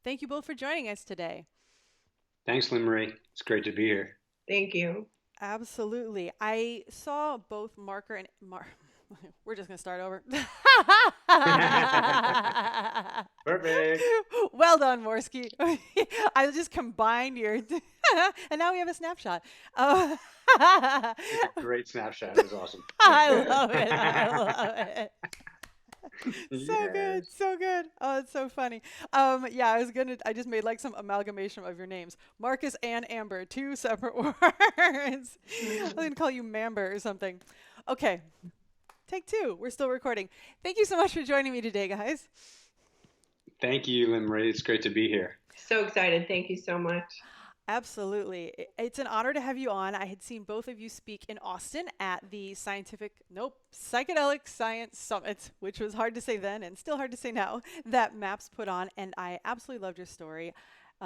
Thank you both for joining us today. Thanks, Lynn Marie. It's great to be here. Thank you. Absolutely. I saw both Marker and we're just going to start over. Perfect. Well done, Morsky. I just combined your, and now we have a snapshot. Great snapshot. It was awesome. I love it. I love it. So good, Yes. so good. Oh, it's so funny. Yeah, I just made like some amalgamation of your names. Marcus and Amber, two separate words. I'm gonna call you Mamber or something. Okay, take two. We're still recording. Thank you so much for joining me today, guys. Thank you, Lynn Marie. It's great to be here. So excited. Thank you so much. Absolutely. It's an honor to have you on. I had seen both of you speak in Austin at the Psychedelic Science Summit, which was hard to say then and still hard to say now, that MAPS put on, and I absolutely loved your story.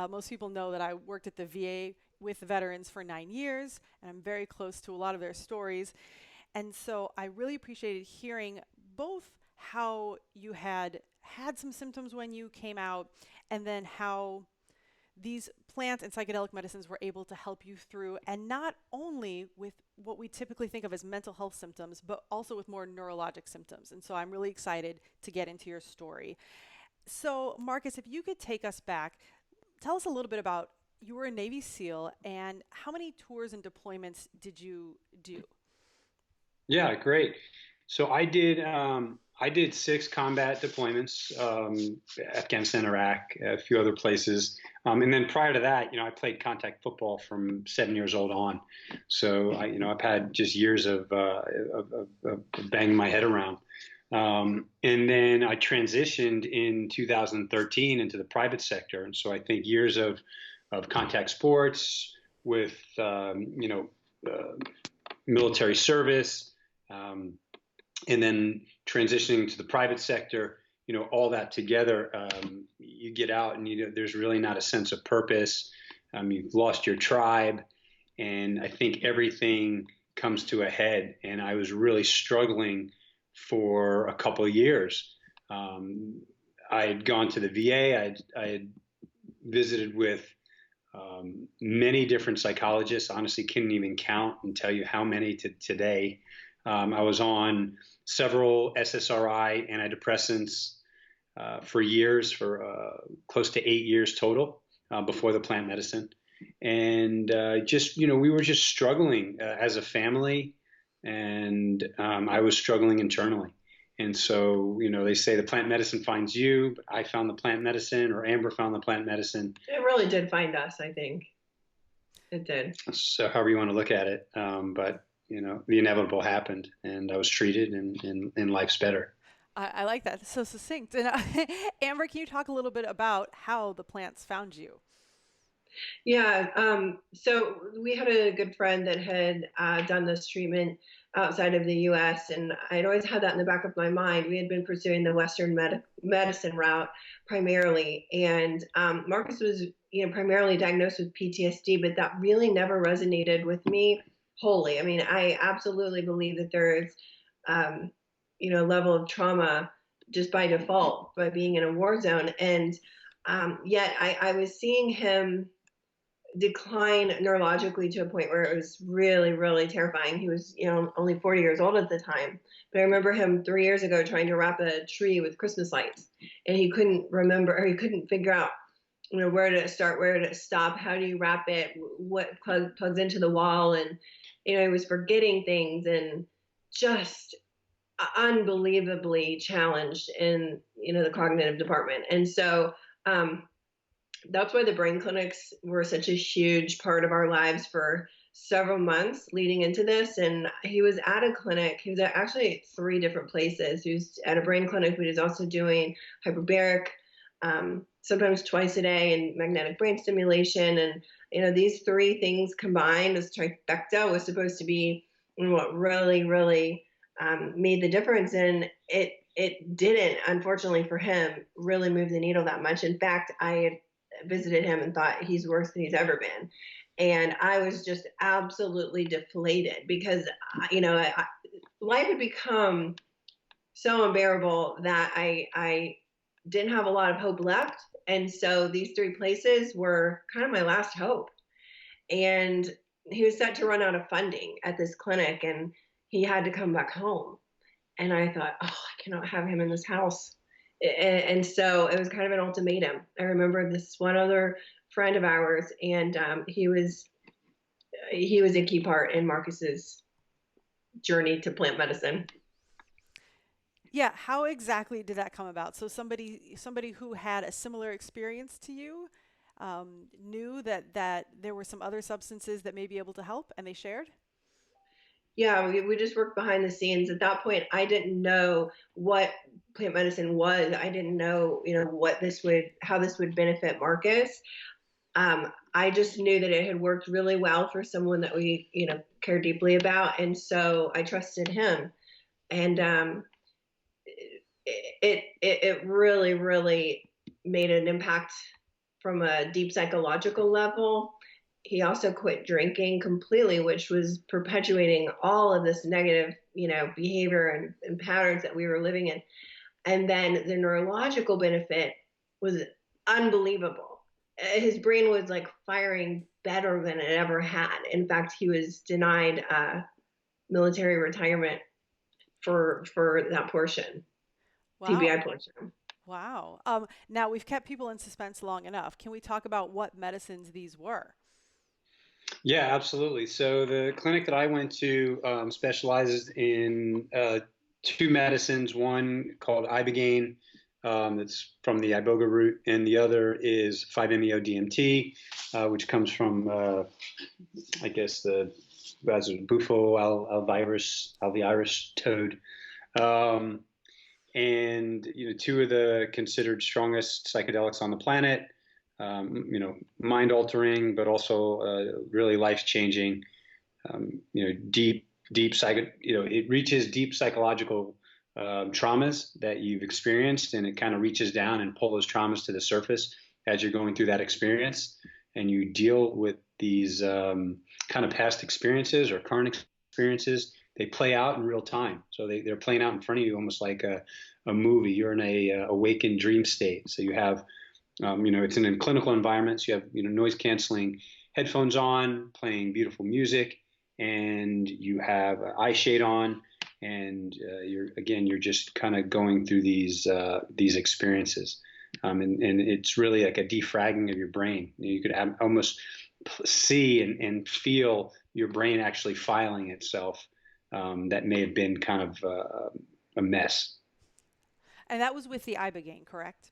Most people know that I worked at the VA with veterans for 9 years, and I'm very close to a lot of their stories. And so I really appreciated hearing both how you had some symptoms when you came out, and then how these plants and psychedelic medicines were able to help you through, and not only with what we typically think of as mental health symptoms, but also with more neurologic symptoms. And so I'm really excited to get into your story. So, Marcus, if you could take us back, tell us a little bit about, you were a Navy SEAL, and how many tours and deployments did you do? Yeah, great. So I did 6 combat deployments, Afghanistan, Iraq, a few other places. And then prior to that, I played contact football from 7 years old on. So I've had just years of banging my head around. And then I transitioned in 2013 into the private sector. And so I think years of contact sports with, military service, and then transitioning to the private sector, all that together, you get out and there's really not a sense of purpose. You've lost your tribe, and I think everything comes to a head. And I was really struggling for a couple of years. I had gone to the VA. I had visited with many different psychologists. Honestly, couldn't even count and tell you how many to today. I was on several SSRI antidepressants for years, for close to 8 years total, before the plant medicine. And we were just struggling as a family, and I was struggling internally. And so, they say the plant medicine finds you, but I found the plant medicine, or Amber found the plant medicine. It really did find us, I think. It did. So however you want to look at it. But the inevitable happened, and I was treated, and life's better. I like that. It's so succinct. And Amber, can you talk a little bit about how the plants found you? Yeah. So we had a good friend that had done this treatment outside of the U.S., and I'd always had that in the back of my mind. We had been pursuing the Western medicine route primarily, and Marcus was, primarily diagnosed with PTSD, but that really never resonated with me wholly. I mean, I absolutely believe that there is, a level of trauma just by default by being in a war zone, and yet I was seeing him decline neurologically to a point where it was really, really terrifying. He was, only 40 years old at the time. But I remember him 3 years ago trying to wrap a tree with Christmas lights, and he couldn't remember, or he couldn't figure out, where to start, where to stop, how do you wrap it, what plugs into the wall, and he was forgetting things, and just unbelievably challenged in the cognitive department. And so that's why the brain clinics were such a huge part of our lives for several months leading into this. And he was at a clinic. He was actually at 3 different places. He was at a brain clinic, but he was also doing hyperbaric, sometimes twice a day, and magnetic brain stimulation. And these 3 things combined, this trifecta, was supposed to be what really, really made the difference. And it didn't, unfortunately for him, really move the needle that much. In fact, I had visited him and thought he's worse than he's ever been. And I was just absolutely deflated because, life had become so unbearable that I didn't have a lot of hope left. And so these three places were kind of my last hope. And he was set to run out of funding at this clinic, and he had to come back home. And I thought, oh, I cannot have him in this house. And so it was kind of an ultimatum. I remember this one other friend of ours, and he was a key part in Marcus's journey to plant medicine. Yeah, how exactly did that come about? So somebody who had a similar experience to you knew that there were some other substances that may be able to help, and they shared? Yeah, we just worked behind the scenes. At that point, I didn't know what plant medicine was. I didn't know, how this would benefit Marcus. I just knew that it had worked really well for someone that we, care deeply about. And so I trusted him. And it really, really made an impact from a deep psychological level. He also quit drinking completely, which was perpetuating all of this negative, behavior and patterns that we were living in. And then the neurological benefit was unbelievable. His brain was like firing better than it ever had. In fact, he was denied military retirement for that portion, Wow. TBI portion. Wow. Now we've kept people in suspense long enough. Can we talk about what medicines these were? Yeah, absolutely. So the clinic that I went to specializes in two medicines, one called Ibogaine, that's from the iboga root, and the other is 5-MeO-DMT, which comes from, I guess, the Bufo alvirus toad. And, two of the considered strongest psychedelics on the planet. Mind altering, but also really life changing. Deep it reaches deep psychological traumas that you've experienced, and it kind of reaches down and pull those traumas to the surface as you're going through that experience, and you deal with these kind of past experiences or current experiences. They play out in real time, so they're playing out in front of you almost like a movie. You're in a awakened dream state, so you have it's in a clinical environment, so you have noise canceling headphones on, playing beautiful music, and you have eye shade on, and you're just kind of going through these experiences, and it's really like a defragging of your brain. You could almost see and feel your brain actually filing itself. That may have been kind of a mess. And that was with the Ibogaine, correct?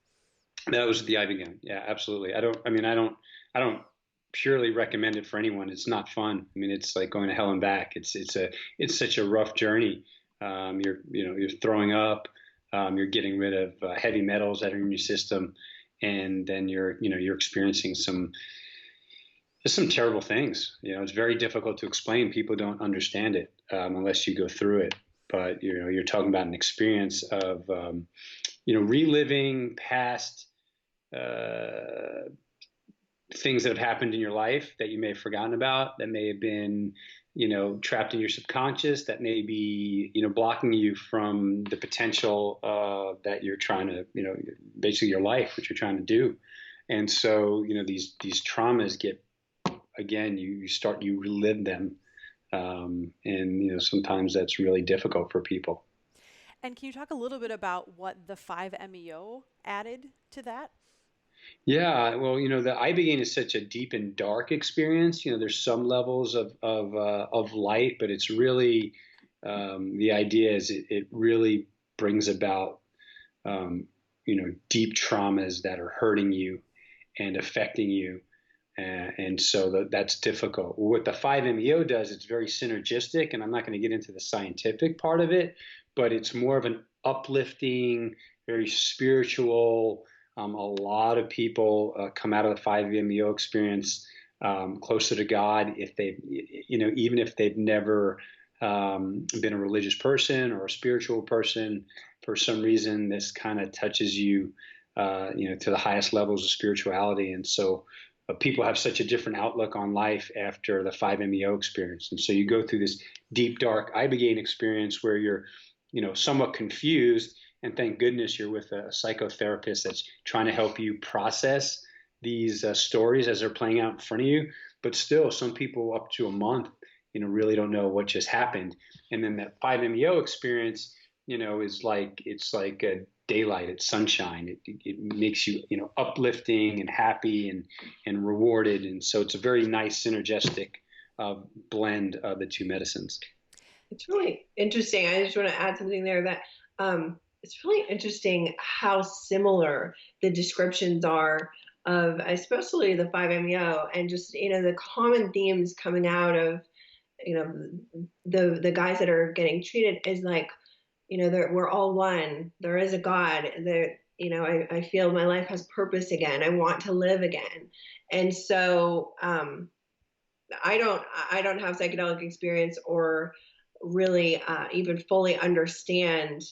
That was the Ibogaine. Yeah, absolutely. I don't purely recommend it for anyone. It's not fun. I mean, it's like going to hell and back. It's such a rough journey. You're throwing up. You're getting rid of heavy metals that are in your system, and then you're experiencing some terrible things. It's very difficult to explain. People don't understand it unless you go through it. But you're talking about an experience of reliving past things that have happened in your life that you may have forgotten about, that may have been trapped in your subconscious, that may be blocking you from the potential that you're trying to basically your life, what you're trying to do. And so these traumas get, again, you relive them, and sometimes that's really difficult for people. And can you talk a little bit about what the 5-MeO added to that? Yeah, well, the Ibogaine is such a deep and dark experience. There's some levels of light, but it's really the idea is it really brings about deep traumas that are hurting you and affecting you, and so that's difficult. What the 5-MeO does, it's very synergistic, and I'm not going to get into the scientific part of it, but it's more of an uplifting, very spiritual. A lot of people come out of the 5-MeO experience closer to God if they, even if they've never been a religious person or a spiritual person. For some reason, this kind of touches you, to the highest levels of spirituality, and so people have such a different outlook on life after the 5-MeO experience. And so you go through this deep, dark Ibogaine experience where you're, somewhat confused, And thank goodness you're with a psychotherapist that's trying to help you process these stories as they're playing out in front of you. But still, some people up to a month, really don't know what just happened. And then that 5-MeO experience, is like, it's like a daylight, it's sunshine. It makes you, uplifting and happy and rewarded. And so it's a very nice synergistic blend of the two medicines. It's really interesting. I just want to add something there that it's really interesting how similar the descriptions are of especially the 5-MeO and just, the common themes coming out of, the guys that are getting treated is like, we're all one. There is a God. There, I feel my life has purpose again. I want to live again. And so I don't have psychedelic experience or really even fully understand,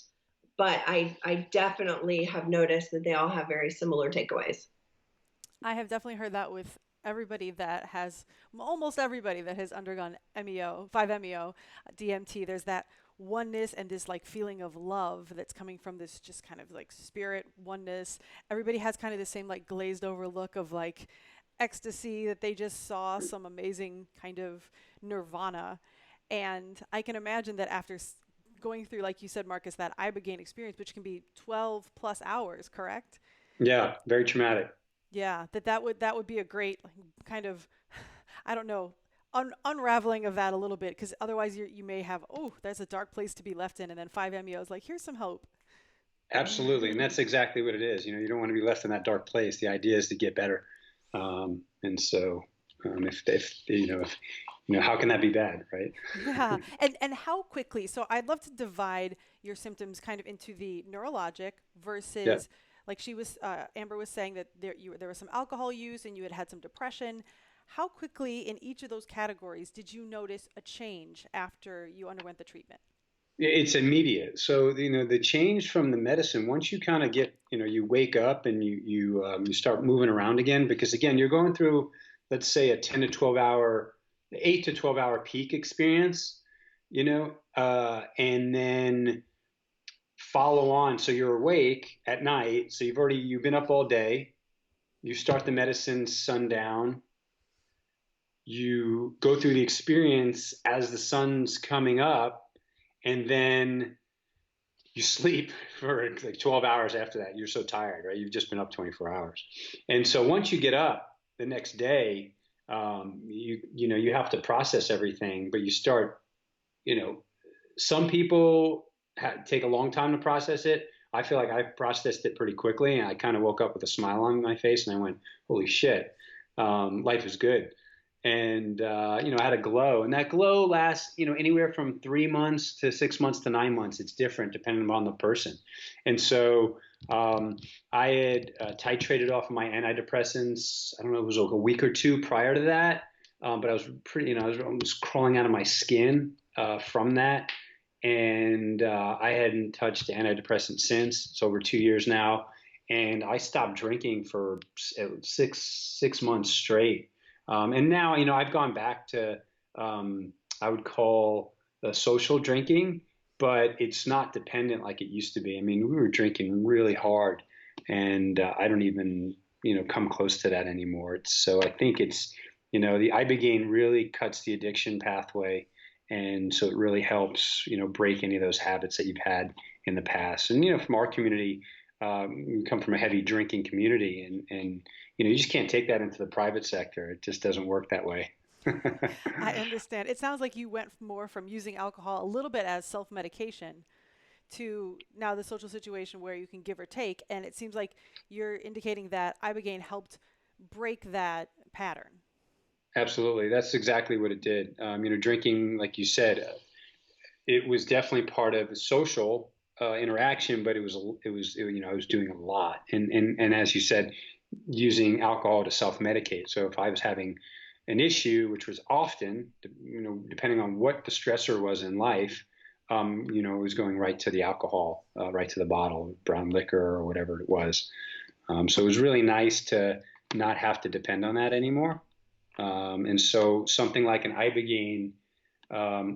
but I definitely have noticed that they all have very similar takeaways. I have definitely heard that with almost everybody that has undergone 5-MeO, DMT. There's that oneness and this like feeling of love that's coming from this just kind of like spirit oneness. Everybody has kind of the same like glazed over look of like ecstasy, that they just saw some amazing kind of nirvana. And I can imagine that after going through, like you said, Marcus, that ibogaine experience, which can be 12 plus hours, correct? Yeah, very traumatic. Yeah, that would be a great kind of, I don't know, unraveling of that a little bit, because otherwise you may have, there's a dark place to be left in, and then 5-MeO is like, here's some hope. Absolutely, and that's exactly what it is. You don't want to be left in that dark place. The idea is to get better, and so if how can that be bad, right? Yeah, and how quickly? So I'd love to divide your symptoms kind of into the neurologic versus. Yeah. Like Amber was saying that there was some alcohol use and you had some depression. How quickly in each of those categories did you notice a change after you underwent the treatment? It's immediate. So, the change from the medicine, once you kind of get, you wake up and you start moving around again, because again, you're going through, let's say a 8 to 12 hour peak experience, and then follow on. So you're awake at night. So you've been up all day. You start the medicine sundown. You go through the experience as the sun's coming up, and then you sleep for like 12 hours after that. You're so tired, right? You've just been up 24 hours. And so once you get up the next day, you have to process everything, but you start, some people take a long time to process it. I feel like I processed it pretty quickly, and I kind of woke up with a smile on my face, and I went, "Holy shit, life is good." And I had a glow, and that glow lasts, anywhere from 3 months to 6 months to 9 months. It's different depending on the person. And so I had titrated off of my antidepressants. I don't know, it was like a week or two prior to that, but I was pretty, I was crawling out of my skin from that. And I hadn't touched antidepressants since. It's over 2 years now. And I stopped drinking for six months straight. And now, I've gone back to, I would call the social drinking, but it's not dependent like it used to be. I mean, we were drinking really hard, and I don't even, come close to that anymore. So I think it's, the ibogaine really cuts the addiction pathway. And so it really helps, break any of those habits that you've had in the past. And, from our community, we come from a heavy drinking community, and you just can't take that into the private sector. It just doesn't work that way. I understand. It sounds like you went more from using alcohol a little bit as self-medication to now the social situation where you can give or take. And it seems like you're indicating that ibogaine helped break that pattern. Absolutely. That's exactly what it did. Drinking, like you said, it was definitely part of the social interaction, but I was doing a lot. And as you said, using alcohol to self-medicate. So if I was having an issue, which was often, depending on what the stressor was in life, it was going right to the alcohol, right to the bottle, brown liquor or whatever it was. So it was really nice to not have to depend on that anymore. And so something like an ibogaine,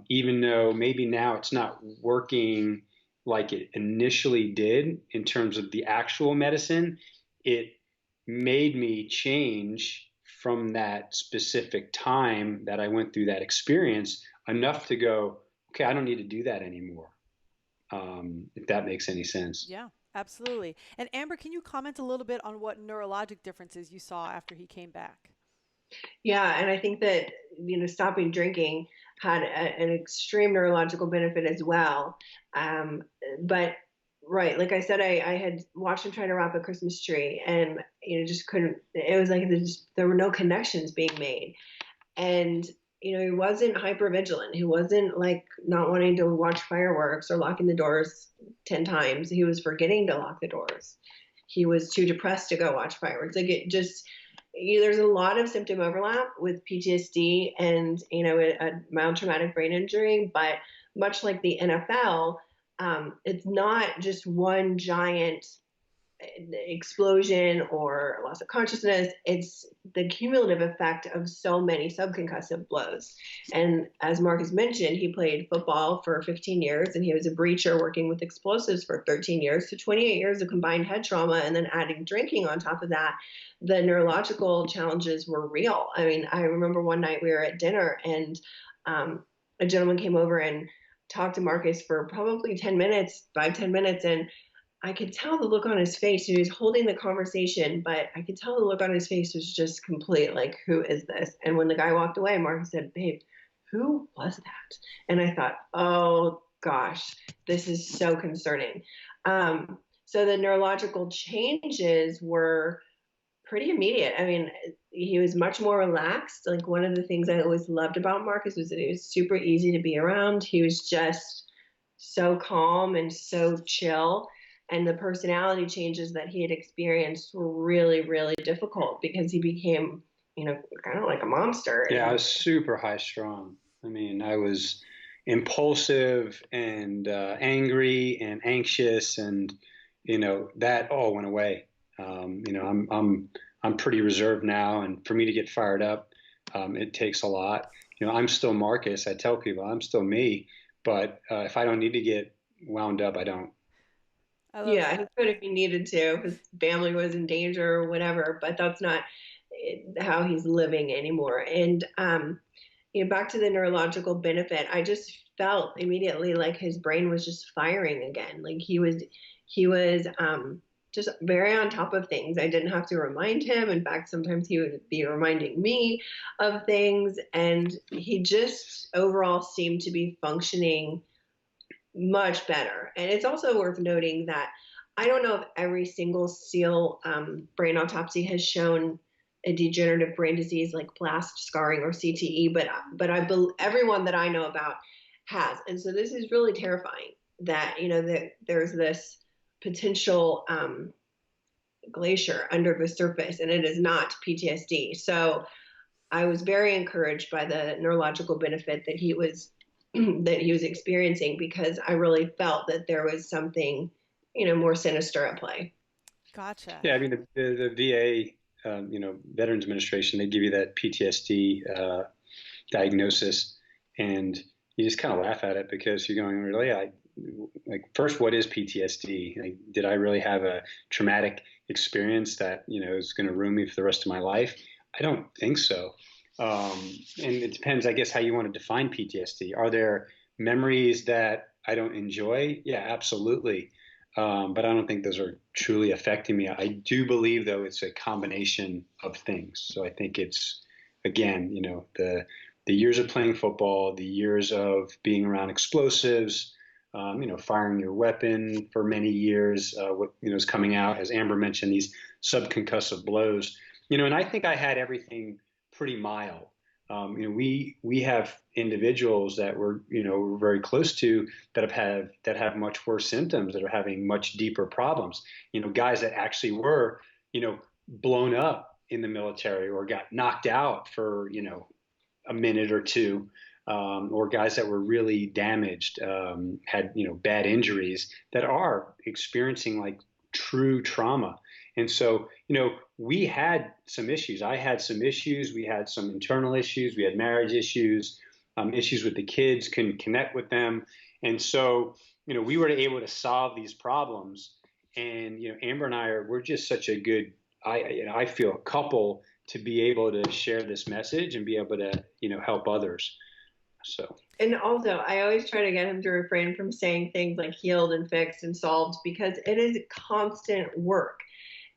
even though maybe now it's not working like it initially did in terms of the actual medicine, it made me change from that specific time that I went through that experience enough to go, okay, I don't need to do that anymore. If that makes any sense. Yeah, absolutely. And Amber, can you comment a little bit on what neurologic differences you saw after he came back? Yeah, and I think that stopping drinking had an extreme neurological benefit as well. But right, like I said, I had watched him try to wrap a Christmas tree, and just couldn't. It was like there were no connections being made, and he wasn't hyper vigilant. He wasn't like not wanting to watch fireworks or locking the doors 10 times. He was forgetting to lock the doors. He was too depressed to go watch fireworks. Like it just there's a lot of symptom overlap with PTSD and a mild traumatic brain injury, but much like the NFL, it's not just one giant explosion or loss of consciousness. It's the cumulative effect of so many subconcussive blows. And as Marcus mentioned, he played football for 15 years and he was a breacher working with explosives for 13 years. So 28 years of combined head trauma, and then adding drinking on top of that. The neurological challenges were real. I mean, I remember one night we were at dinner and a gentleman came over and talked to Marcus for probably 10 minutes, 5-10 minutes. And I could tell the look on his face. He was holding the conversation, but I could tell the look on his face was just complete, like, who is this? And when the guy walked away, Marcus said, "Babe, who was that?" And I thought, oh gosh, this is so concerning. So the neurological changes were pretty immediate. I mean, he was much more relaxed. Like, one of the things I always loved about Marcus was that he was super easy to be around. He was just so calm and so chill. And the personality changes that he had experienced were really, really difficult because he became, kind of like a monster. Yeah, I was super high strung. I mean, I was impulsive and angry and anxious, and that all went away. I'm pretty reserved now, and for me to get fired up, it takes a lot. I'm still Marcus. I tell people I'm still me, but if I don't need to get wound up, I don't. Yeah, he could if he needed to. His family was in danger or whatever, but that's not how he's living anymore. And back to the neurological benefit, I just felt immediately like his brain was just firing again. Like he was just very on top of things. I didn't have to remind him. In fact, sometimes he would be reminding me of things, and he just overall seemed to be functioning much better. And it's also worth noting that I don't know if every single SEAL brain autopsy has shown a degenerative brain disease like blast scarring or CTE, but everyone that I know about has. And so this is really terrifying that, that there's this potential glacier under the surface, and it is not PTSD. So I was very encouraged by the neurological benefit that he was experiencing, because I really felt that there was something, more sinister at play. Gotcha. Yeah, I mean, the VA, Veterans Administration, they give you that PTSD diagnosis, and you just kind of laugh at it because you're going, really? First, what is PTSD? Like, did I really have a traumatic experience that, is going to ruin me for the rest of my life? I don't think so. And it depends, I guess, how you want to define PTSD. Are there memories that I don't enjoy? Yeah, absolutely. But I don't think those are truly affecting me. I do believe, though, it's a combination of things. So I think it's, again, the years of playing football, the years of being around explosives, firing your weapon for many years, what is coming out, as Amber mentioned, these subconcussive blows, and I think I had everything pretty mild. We have individuals that we're very close to that have much worse symptoms, that are having much deeper problems. Guys that actually were blown up in the military or got knocked out for a minute or two, or guys that were really damaged, had bad injuries, that are experiencing like true trauma. And so, we had some issues. I had some issues. We had some internal issues. We had marriage issues, issues with the kids, couldn't connect with them. And so, we were able to solve these problems. And, Amber and we're just such a good, I feel, couple to be able to share this message and be able to, help others. So. And also, I always try to get him to refrain from saying things like healed and fixed and solved, because it is constant work,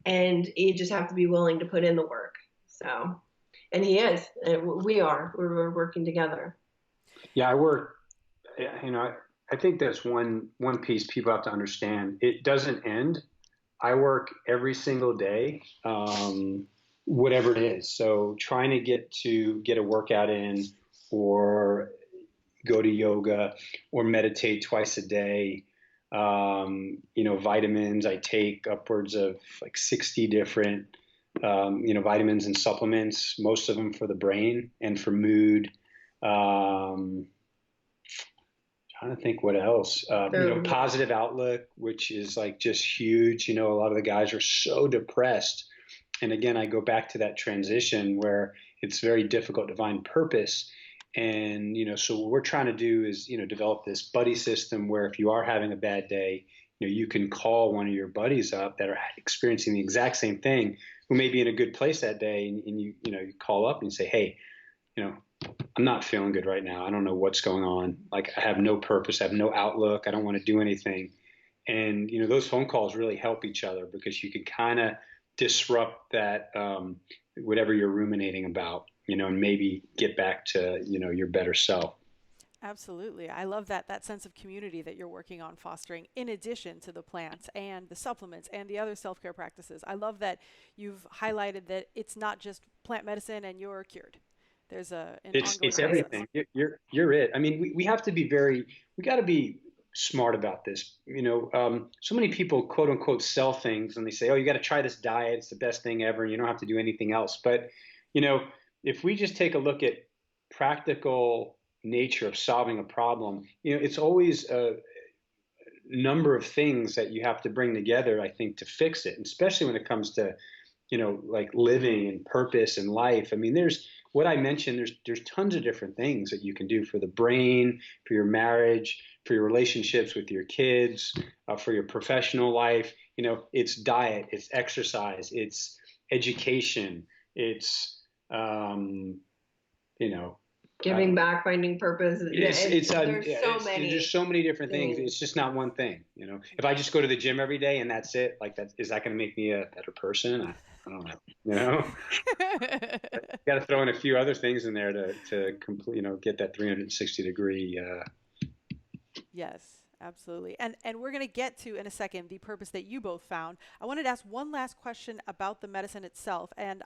and you just have to be willing to put in the work. So, and he is, we're working together. Yeah, I think that's one piece people have to understand. It doesn't end. I work every single day, whatever it is. So trying to get a workout in, or go to yoga, or meditate twice a day. Vitamins, I take upwards of like 60 different, vitamins and supplements, most of them for the brain and for mood. Trying to think what else. Positive outlook, which is like just huge. A lot of the guys are so depressed. And again, I go back to that transition where it's very difficult to find purpose. And, so what we're trying to do is, develop this buddy system where if you are having a bad day, you can call one of your buddies up that are experiencing the exact same thing, who may be in a good place that day. And you call up and say, hey, I'm not feeling good right now. I don't know what's going on. Like, I have no purpose. I have no outlook. I don't want to do anything. And, those phone calls really help each other, because you can kind of disrupt that, whatever you're ruminating about, and maybe get back to, your better self. Absolutely. I love that sense of community that you're working on fostering, in addition to the plants and the supplements and the other self-care practices. I love that you've highlighted that it's not just plant medicine and you're cured. There's it's everything. You're it. I mean, we have to be we got to be smart about this. So many people, quote unquote, sell things, and they say, oh, you got to try this diet. It's the best thing ever. And you don't have to do anything else. But, if we just take a look at practical nature of solving a problem, it's always a number of things that you have to bring together, I think, to fix it. And especially when it comes to, like living and purpose and life. I mean, there's what I mentioned, there's tons of different things that you can do for the brain, for your marriage, for your relationships with your kids, for your professional life. It's diet, it's exercise, it's education, it's, giving back, finding purpose. There's so many different things. It's just not one thing. If I just go to the gym every day and that's it, is that going to make me a better person? I don't know. Got to throw in a few other things in there to complete, get that 360-degree. Yes, absolutely. And we're going to get to, in a second, the purpose that you both found. I wanted to ask one last question about the medicine itself, and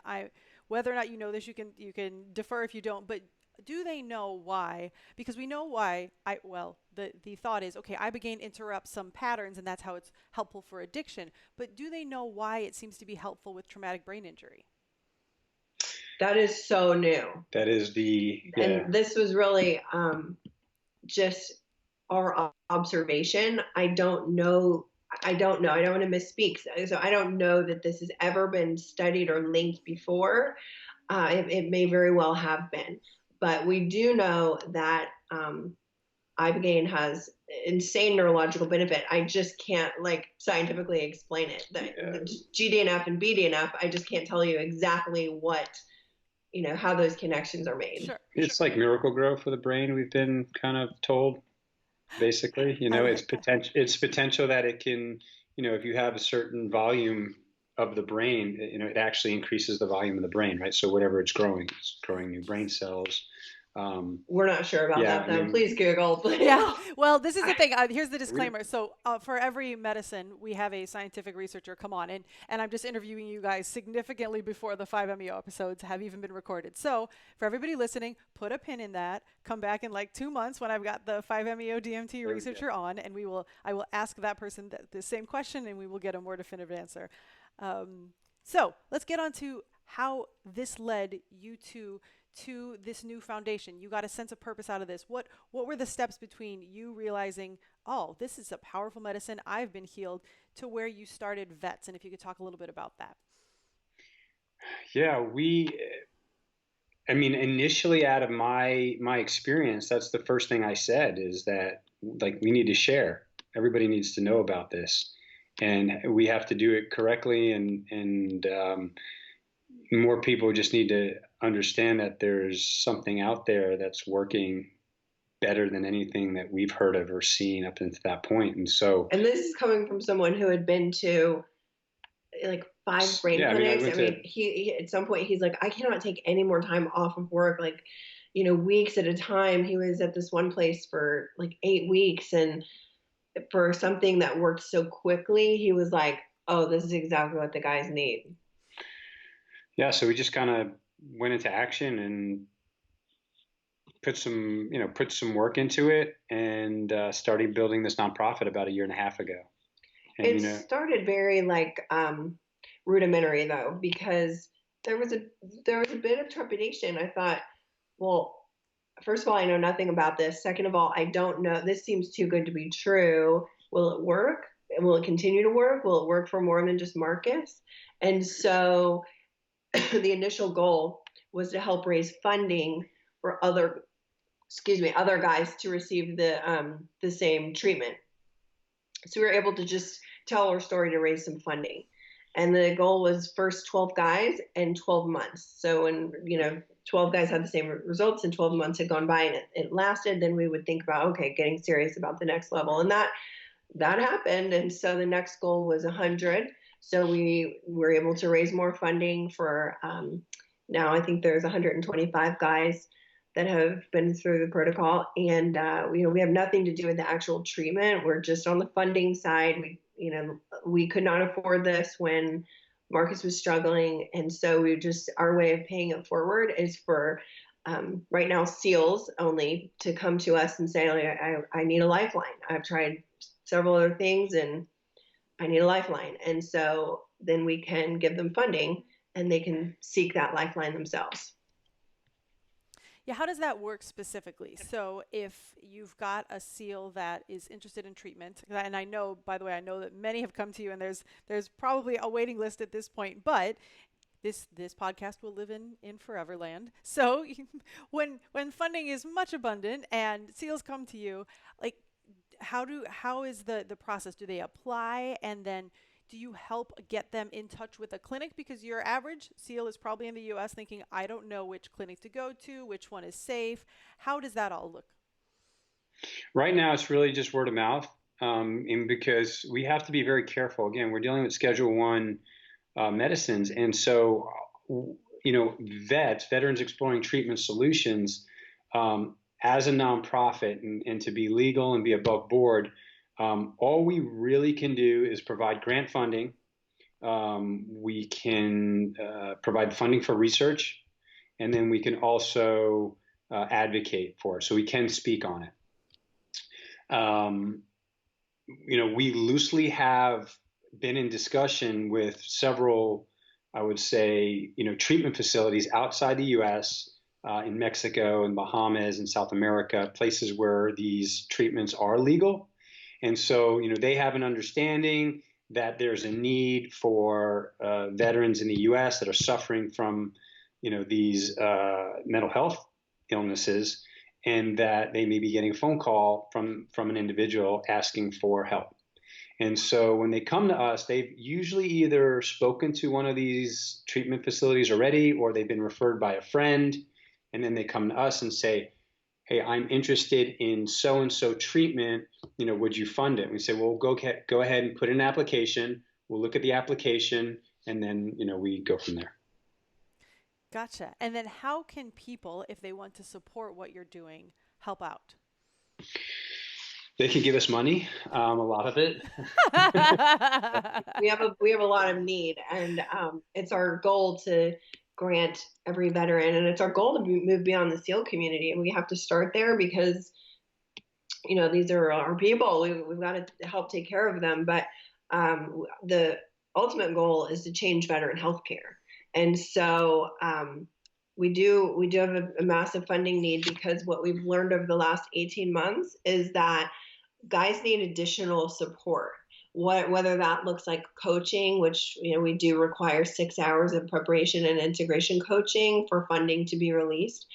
whether or not you know this, you can defer if you don't, but do they know why? Because we know why. The thought is, okay, ibogaine interrupts some patterns, and that's how it's helpful for addiction. But do they know why it seems to be helpful with traumatic brain injury? That is so new. That is and this was really just our observation. I don't know. I don't want to misspeak. So I don't know that this has ever been studied or linked before. It may very well have been. But we do know that ibogaine has insane neurological benefit. I just can't scientifically explain it. The GDNF and BDNF, I just can't tell you exactly what, how those connections are made. Sure. It's like miracle grow for the brain. We've been kind of told, basically, it's potential that it can, if you have a certain volume of the brain, it actually increases the volume of the brain, right? So whatever it's growing new brain cells. We're not sure about that, though. Please Google. Please. Yeah. Well, this is the thing. Here's the disclaimer. So for every medicine, we have a scientific researcher come on, and I'm just interviewing you guys significantly before the 5-MeO episodes have even been recorded. So for everybody listening, put a pin in that. Come back in 2 months when I've got the 5-MeO DMT researcher on, and I will ask that person the same question, and we will get a more definitive answer. So let's get on to how this led you to this new foundation. You got a sense of purpose out of this. What were the steps between you realizing, oh, this is a powerful medicine, I've been healed, to where you started Vets? And if you could talk a little bit about that. Yeah, initially out of my experience, that's the first thing I said, is that we need to share. everybody needs to know about this, and we have to do it correctly, and more people just need to understand that there's something out there that's working better than anything that we've heard of or seen up until that point. And this is coming from someone who had been to like 5 brain clinics. I mean, he at some point he's like, I cannot take any more time off of work, like, weeks at a time. He was at this one place for like 8 weeks, and for something that worked so quickly, he was like, oh, this is exactly what the guys need. Yeah, so we just kind of went into action and put some work into it, and started building this nonprofit about 1.5 years ago. And, it started very rudimentary though, because there was a bit of trepidation. I thought, well, first of all, I know nothing about this. Second of all, I don't know. This seems too good to be true. Will it work? Will it continue to work? Will it work for more than just Marcus? And so the initial goal was to help raise funding for other guys to receive the same treatment. So we were able to just tell our story to raise some funding. And the goal was first 12 guys and 12 months. So when, 12 guys had the same results and 12 months had gone by and it lasted, then we would think about, okay, getting serious about the next level. And that happened. And so the next goal was 100. So we were able to raise more funding for, now I think there's 125 guys that have been through the protocol. And, we have nothing to do with the actual treatment. We're just on the funding side. We could not afford this when Marcus was struggling. And so our way of paying it forward is for, right now, SEALs only to come to us and say, I need a lifeline. I've tried several other things and I need a lifeline. And so then we can give them funding and they can seek that lifeline themselves. Yeah, how does that work specifically? So if you've got a SEAL that is interested in treatment, and I know, by the way, that many have come to you, and there's probably a waiting list at this point, but this podcast will live in Foreverland. So when funding is much abundant and SEALs come to you, like how is the process? Do they apply, and then do you help get them in touch with a clinic? Because your average SEAL is probably in the U.S. thinking, I don't know which clinic to go to, which one is safe. How does that all look? Right now, it's really just word of mouth, and because we have to be very careful. Again, we're dealing with Schedule I medicines, and so Veterans Exploring Treatment Solutions, as a nonprofit, and to be legal and be above board. All we really can do is provide grant funding. We can provide funding for research, and then we can also advocate for it. So we can speak on it. We loosely have been in discussion with several, I would say, treatment facilities outside the U.S., in Mexico and Bahamas and South America, places where these treatments are legal. And so, they have an understanding that there's a need for veterans in the U.S. that are suffering from, these mental health illnesses, and that they may be getting a phone call from an individual asking for help. And so when they come to us, they've usually either spoken to one of these treatment facilities already, or they've been referred by a friend, and then they come to us and say, hey, I'm interested in so-and-so treatment, would you fund it? And we say, well, go ahead and put in an application. We'll look at the application, and then, we go from there. Gotcha. And then how can people, if they want to support what you're doing, help out? They can give us money, a lot of it. We have a lot of need, and it's our goal to grant every veteran, and it's our goal to move beyond the SEAL community, and we have to start there because these are our people. We've got to help take care of them, but the ultimate goal is to change veteran healthcare. And so we do have a massive funding need, because what we've learned over the last 18 months is that guys need additional support. Whether that looks like coaching, which we do require 6 hours of preparation and integration coaching for funding to be released,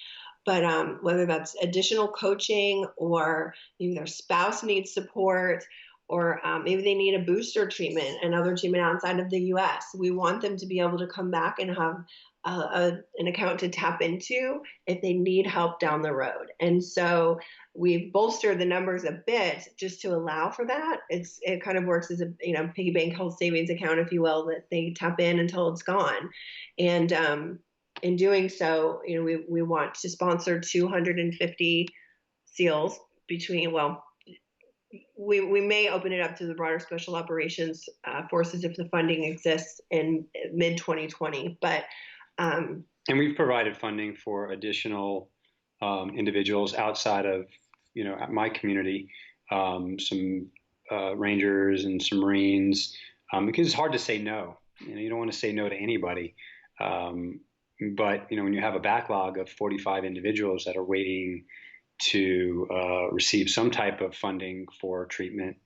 but whether that's additional coaching, or maybe their spouse needs support, or maybe they need a booster treatment, another treatment outside of the US. We want them to be able to come back and have an account to tap into if they need help down the road. And so we've bolstered the numbers a bit just to allow for that. It kind of works as a piggy bank health savings account, if you will, that they tap in until it's gone. And in doing so, we want to sponsor 250 SEALs we may open it up to the broader special operations forces if the funding exists in mid 2020. But and we've provided funding for additional individuals outside of my community, some Rangers and some Marines, because it's hard to say no. You don't want to say no to anybody. But when you have a backlog of 45 individuals that are waiting to receive some type of funding for treatment,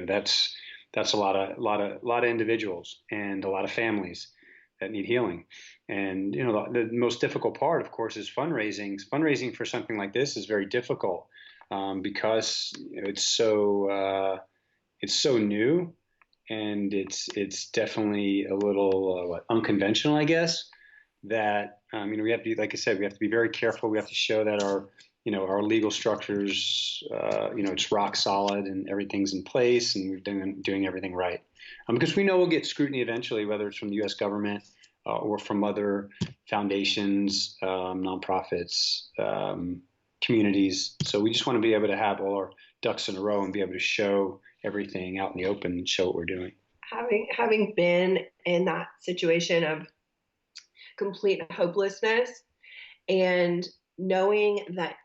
that's a lot of individuals and a lot of families that need healing. And the most difficult part, of course, is fundraising. Fundraising for something like this is very difficult because it's so new, and it's definitely a little unconventional, I guess. That we have to be, like I said, we have to be very careful. We have to show that our legal structures, it's rock solid and everything's in place and we're doing everything right. Because we know we'll get scrutiny eventually, whether it's from the U.S. government or from other foundations, nonprofits, communities. So we just want to be able to have all our ducks in a row and be able to show everything out in the open and show what we're doing. Having been in that situation of complete hopelessness, and knowing that,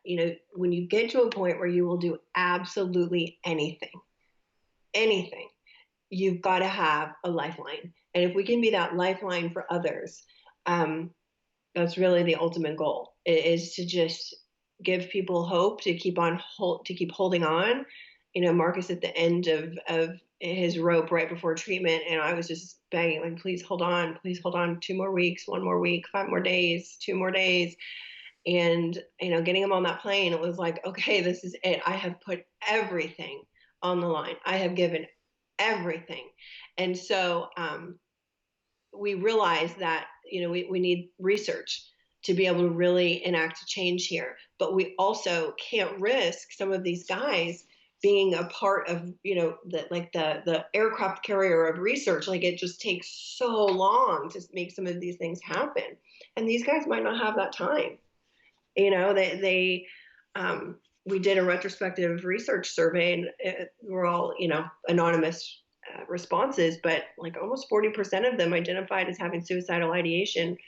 when you get to a point where you will do absolutely anything, you've got to have a lifeline. And if we can be that lifeline for others, that's really the ultimate goal, is to just give people hope, to keep holding on. Marcus at the end of his rope right before treatment, and I was just begging, like, please hold on, 2 more weeks, 1 more week, 5 more days, 2 more days. And, getting him on that plane, it was like, okay, this is it. I have put everything on the line. I have given everything. And so we realized that, we need research to be able to really enact change here. But we also can't risk some of these guys being a part of, the aircraft carrier of research. Like, it just takes so long to make some of these things happen. And these guys might not have that time. We did a retrospective research survey, and we're all, anonymous responses, but like almost 40% of them identified as having suicidal ideation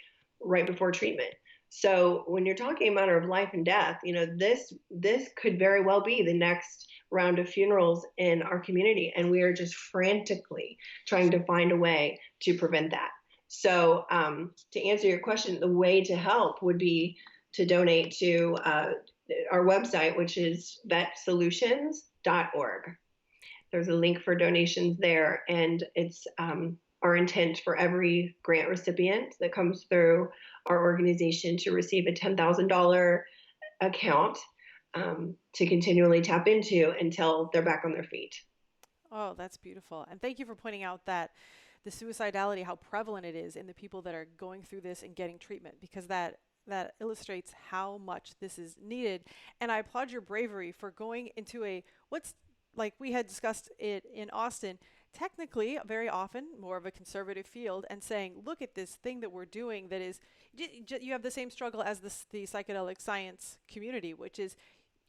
right before treatment. So when you're talking a matter of life and death, this could very well be the next round of funerals in our community. And we are just frantically trying to find a way to prevent that. So to answer your question, the way to help would be to donate to our website, which is vetsolutions.org. There's a link for donations there, and it's our intent for every grant recipient that comes through our organization to receive a $10,000 account to continually tap into until they're back on their feet. Oh, that's beautiful. And thank you for pointing out that the suicidality, how prevalent it is in the people that are going through this and getting treatment, because that illustrates how much this is needed. And I applaud your bravery for going into what's, like we had discussed it in Austin, technically very often more of a conservative field, and saying, look at this thing that we're doing that is, you have the same struggle as the psychedelic science community, which is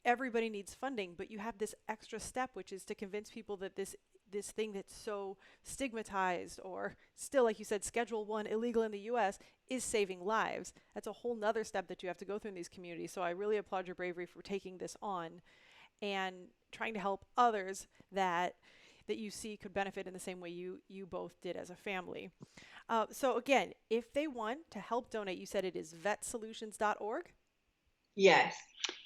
everybody needs funding, but you have this extra step, which is to convince people that this thing that's so stigmatized, or still, like you said, Schedule 1 illegal in the US, is saving lives. That's a whole nother step that you have to go through in these communities. So I really applaud your bravery for taking this on and trying to help others that you see could benefit in the same way you both did as a family. So again, if they want to help donate, you said it is vetsolutions.org? Yes.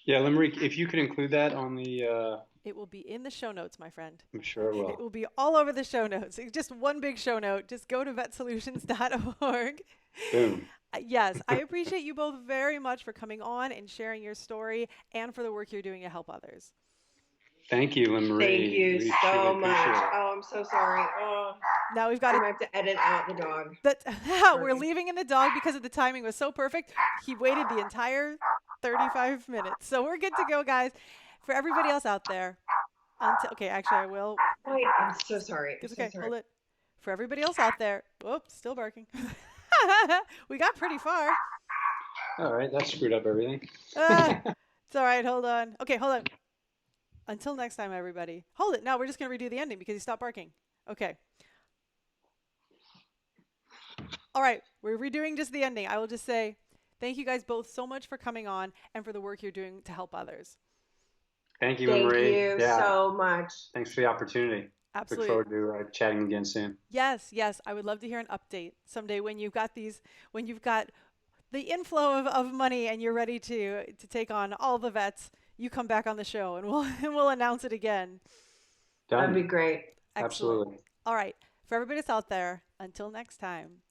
Yeah, Limerick, if you could include that on the... It will be in the show notes, my friend. I'm sure it will. It will be all over the show notes. It's just one big show note. Just go to vetsolutions.org. Boom. Yes, I appreciate you both very much for coming on and sharing your story, and for the work you're doing to help others. Thank you, Marie. Thank you We so truly much. appreciate it. Oh, I'm so sorry. Oh, Now we've I'm got gonna have to edit out the dog. we're leaving in the dog because of the timing was so perfect. He waited the entire 35 minutes. So we're good to go, guys. For everybody else out there, okay, actually I will. Wait, I'm so sorry. It's I'm so okay. sorry. Hold it. For everybody else out there, whoops, still barking. We got pretty far. All right, that screwed up everything. It's all right. Hold on. Okay, hold on. Until next time, everybody. Hold it. No, we're just going to redo the ending because he stopped barking. Okay. All right. We're redoing just the ending. I will just say thank you guys both so much for coming on and for the work you're doing to help others. Thank you, Thank Marie. you so much. Thanks for the opportunity. Absolutely. Look forward to chatting again soon. Yes. I would love to hear an update someday when you've got the inflow of money and you're ready to take on all the vets. You come back on the show and we'll announce it again. Done. That'd be great. Excellent. Absolutely. All right. For everybody that's out there, until next time.